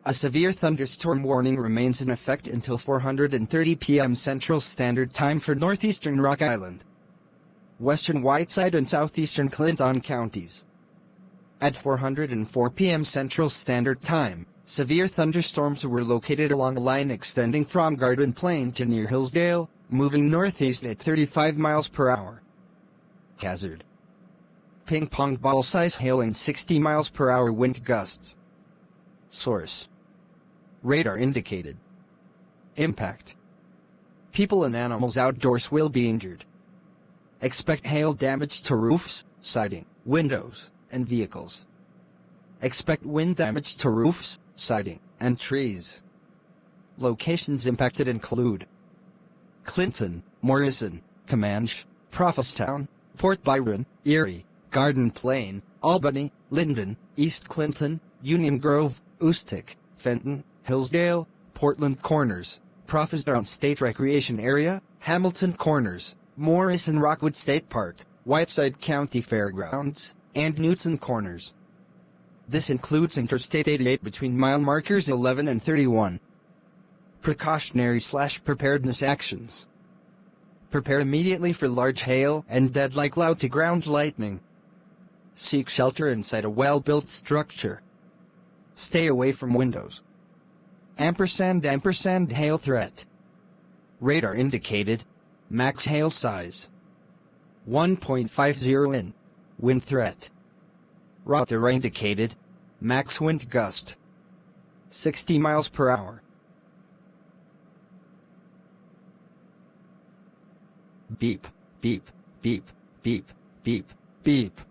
A severe thunderstorm warning remains in effect until 4:30 p.m. Central Standard Time for northeastern Rock Island, western Whiteside and southeastern Clinton counties. At 4:04 p.m. Central Standard Time, severe thunderstorms were located along a line extending from Garden Plain to near Hillsdale, moving northeast at 35 miles per hour. Hazard: ping pong ball size hail and 60 miles per hour wind gusts. Source: radar indicated. Impact: people and animals outdoors will be injured. Expect hail damage to roofs, siding, windows, and vehicles. Expect wind damage to roofs, siding, and trees. Locations impacted include Clinton, Morrison, Comanche, Prophetstown, Port Byron, Erie, Garden Plain, Albany, Linden, East Clinton, Union Grove, Ustic, Fenton, Hillsdale, Portland Corners, Prophetstown State Recreation Area, Hamilton Corners, Morrison Rockwood State Park, Whiteside County Fairgrounds, and Newton Corners. This includes Interstate 88 between mile markers 11 and 31. Precautionary/preparedness actions: prepare immediately for large hail and dead-like loud-to-ground lightning. Seek shelter inside a well-built structure. Stay away from windows. & hail threat. Radar indicated. Max hail size 1.50 in. Wind threat. Radar indicated. Max wind gust 60 miles per hour. Beep, beep, beep, beep, beep, beep.